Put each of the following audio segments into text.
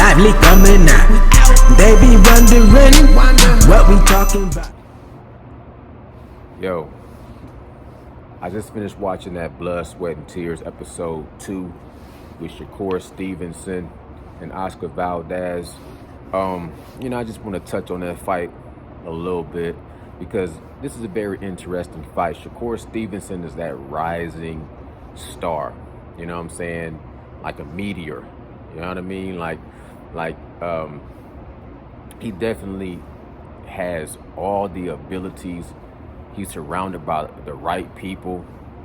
lively coming out. They be wondering what we talking about. Yo, I just finished watching that Blood, Sweat, and Tears episode 2 with Shakur Stevenson and Oscar Valdez. I just want to touch on that fight a little bit because this is a very interesting fight. Shakur Stevenson is that rising star, you know what I'm saying? Like a meteor, you know what I mean? He definitely has all the abilities. He's surrounded by the right people: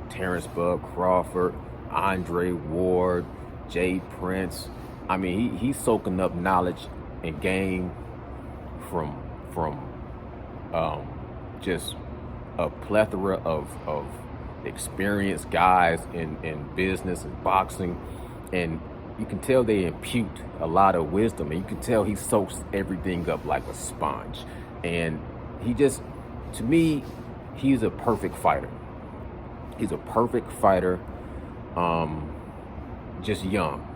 Terrence Bud Crawford, Andre Ward, Jay Prince. I mean, he's soaking up knowledge and game from just a plethora of experienced guys in business and boxing, and you can tell they impute a lot of wisdom, and you can tell he soaks everything up like a sponge. And to me, he's a perfect fighter. He's a perfect fighter, just young.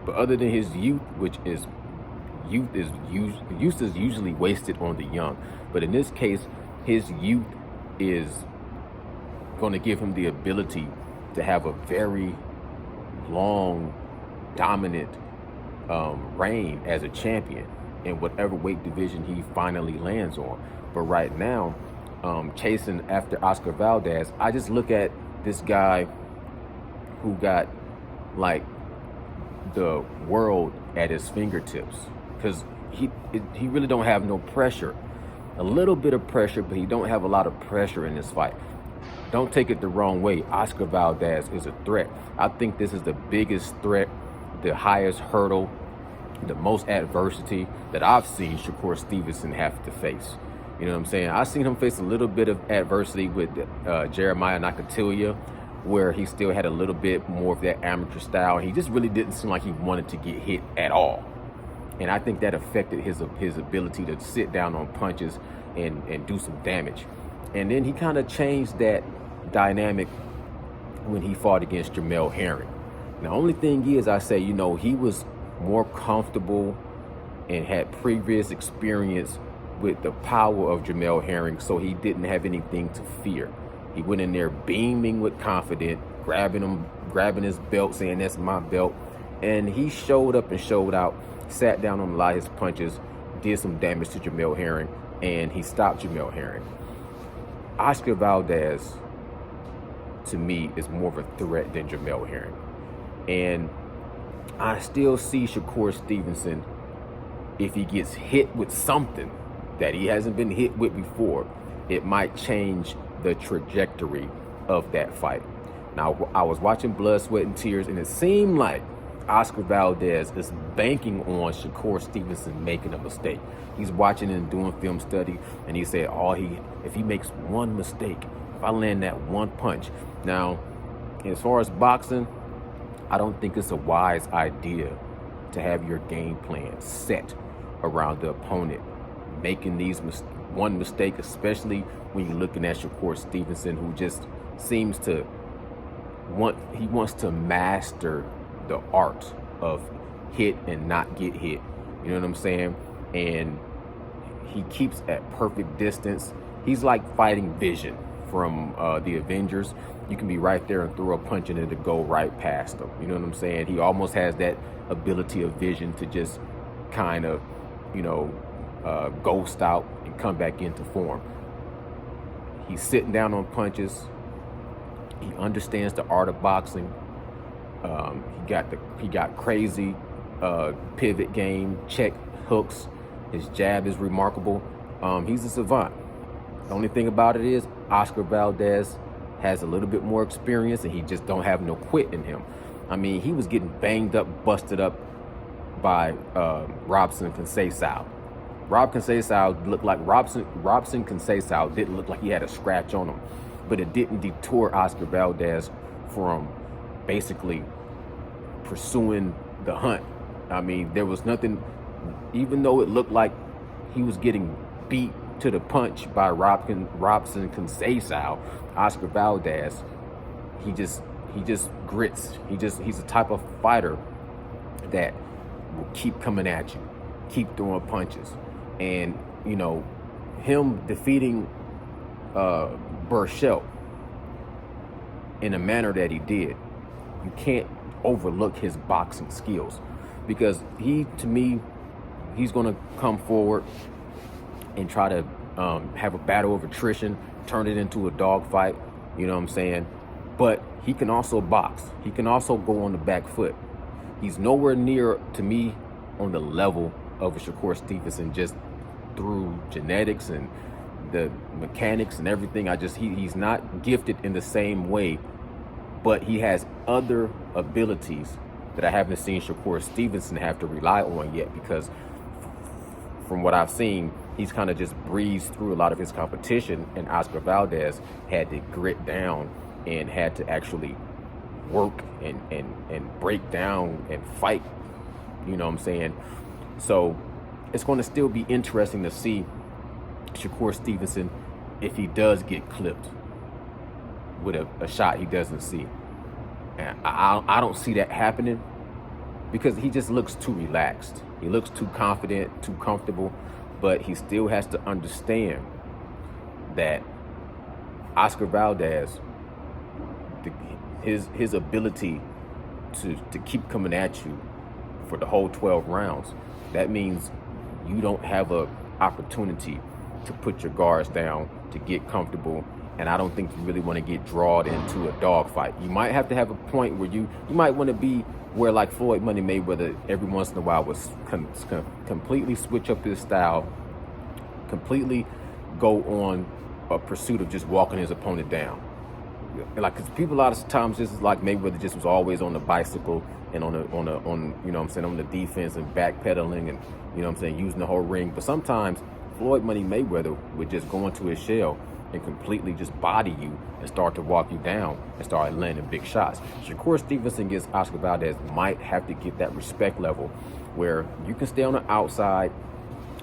But other than his youth, youth is usually wasted on the young. But in this case, his youth is going to give him the ability to have a very long, dominant reign as a champion in whatever weight division he finally lands on. But right now, chasing after Oscar Valdez, I just look at this guy who got like the world at his fingertips, because he really don't have no pressure. A little bit of pressure, but he don't have a lot of pressure in this fight. Don't take it the wrong way. Oscar Valdez is a threat. I think this is the biggest threat, the highest hurdle, the most adversity that I've seen Shakur Stevenson have to face. You know what I'm saying? I've seen him face a little bit of adversity with Jeremiah Nakatilia, where he still had a little bit more of that amateur style. He just really didn't seem like he wanted to get hit at all. And I think that affected his ability to sit down on punches and do some damage. And then he kind of changed that dynamic when he fought against Jamel Herring. The only thing is, I say, he was more comfortable and had previous experience with the power of Jamel Herring, so he didn't have anything to fear. He went in there beaming with confidence, grabbing his belt, saying, "That's my belt." And he showed up and showed out, sat down on a lot of his punches, did some damage to Jamel Herring, and he stopped Jamel Herring. Oscar Valdez, to me, is more of a threat than Jamel Herring. And I still see Shakur Stevenson, if he gets hit with something that he hasn't been hit with before, it might change the trajectory of that fight. Now, I was watching Blood, Sweat, and Tears, and it seemed like Oscar Valdez is banking on Shakur Stevenson making a mistake. He's watching and doing film study, and he said, if he makes one mistake, if I land that one punch. Now, as far as boxing, I don't think it's a wise idea to have your game plan set around the opponent making one mistake, especially when you're looking at Shakur Stevenson, who just seems to wants to master the art of hit and not get hit. You know what I'm saying? And he keeps at perfect distance. He's like fighting Vision from the Avengers. You can be right there and throw a punch in it to go right past him. You know what I'm saying? He almost has that ability of Vision to just kind of, ghost out and come back into form. He's sitting down on punches. He understands the art of boxing. He got crazy pivot game, check hooks. His jab is remarkable. He's a savant. The only thing about it is Oscar Valdez has a little bit more experience, and he just don't have no quit in him. I mean, he was getting banged up, busted up by Robson Conceição. Robson Conceição didn't look like he had a scratch on him, but it didn't deter Oscar Valdez from basically pursuing the hunt. I mean, there was nothing, even though it looked like he was getting beat to the punch by Robson Conceição, Oscar Valdez, he just grits. He's the type of fighter that will keep coming at you, keep throwing punches. And, you know, him defeating Burchell in a manner that he did, you can't overlook his boxing skills, because to me, he's going to come forward and try to have a battle of attrition, turn it into a dogfight, you know what I'm saying? But he can also box. He can also go on the back foot. He's nowhere near, to me, on the level of a Shakur Stevenson, just through genetics and the mechanics and everything. He's not gifted in the same way, but he has other abilities that I haven't seen Shakur Stevenson have to rely on yet, because from what I've seen, he's kind of just breezed through a lot of his competition, and Oscar Valdez had to grit down and had to actually work and break down and fight, you know what I'm saying? So it's going to still be interesting to see Shakur Stevenson if he does get clipped with a shot he doesn't see. And I don't see that happening, because he just looks too relaxed. He looks too confident, too comfortable, but he still has to understand that Oscar Valdez, his ability to keep coming at you for the whole 12 rounds, that means you don't have a opportunity to put your guards down, to get comfortable. And I don't think you really want to get drawn into a dogfight. You might have to have a point where you might want to be where, like Floyd Money Mayweather every once in a while was completely switch up his style, completely go on a pursuit of just walking his opponent down. Like, because people a lot of times, this is like Mayweather just was always on the bicycle and on you know what I'm saying, on the defense and backpedaling and, you know what I'm saying, using the whole ring. But sometimes Floyd Money Mayweather would just go into his shell and completely just body you and start to walk you down and start landing big shots. Shakur Stevenson against Oscar Valdez might have to get that respect level where you can stay on the outside,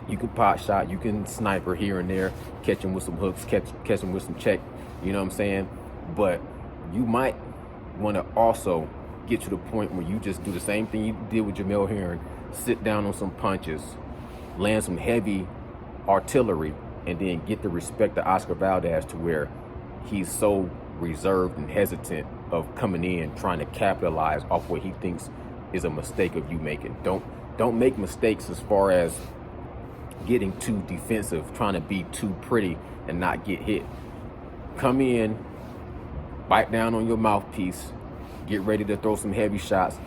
you can pot shot, you can sniper here and there, catch him with some hooks, catch him with some check, you know what I'm saying? But you might want to also get to the point where you just do the same thing you did with Jamel Herring, sit down on some punches, land some heavy artillery, and then get the respect of Oscar Valdez to where he's so reserved and hesitant of coming in trying to capitalize off what he thinks is a mistake of you making. Don't make mistakes as far as getting too defensive, trying to be too pretty and not get hit. Come in, bite down on your mouthpiece, get ready to throw some heavy shots.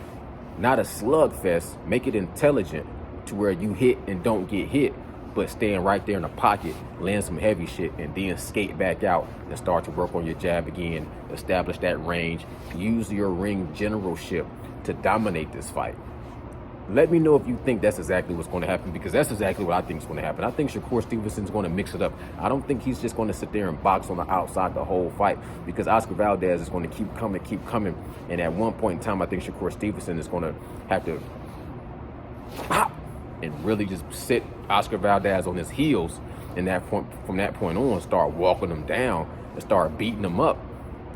Not a slugfest, make it intelligent to where you hit and don't get hit, but staying right there in the pocket, land some heavy shit, and then skate back out and start to work on your jab again, establish that range, use your ring generalship to dominate this fight. Let me know if you think that's exactly what's going to happen, because that's exactly what I think is going to happen. I think Shakur Stevenson's going to mix it up. I don't think he's just going to sit there and box on the outside the whole fight, because Oscar Valdez is going to keep coming. And at one point in time, I think Shakur Stevenson is going to have to pop and really just sit Oscar Valdez on his heels, and from that point on, start walking him down and start beating him up.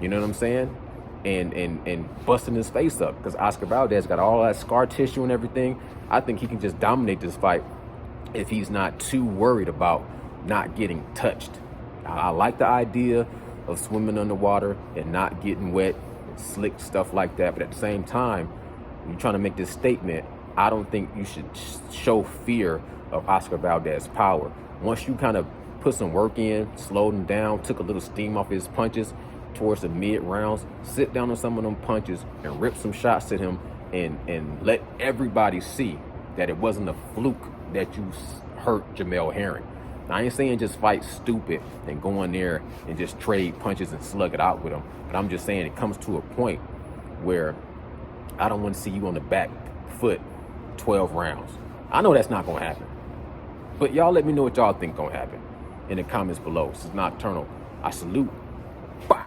You know what I'm saying? And busting his face up, because Oscar Valdez got all that scar tissue and everything. I think he can just dominate this fight if he's not too worried about not getting touched. I like the idea of swimming underwater and not getting wet and slick stuff like that, but at the same time, when you're trying to make this statement, I don't think you should show fear of Oscar Valdez's power. Once you kind of put some work in, slowed him down, took a little steam off his punches towards the mid rounds, sit down on some of them punches and rip some shots at him, and let everybody see that it wasn't a fluke that you hurt Jamel Herring. Now, I ain't saying just fight stupid and go in there and just trade punches and slug it out with him, but I'm just saying it comes to a point where I don't want to see you on the back foot 12 rounds. I know that's not going to happen, but y'all let me know what y'all think going to happen in the comments below. This is Nocturnal. I salute. Bye.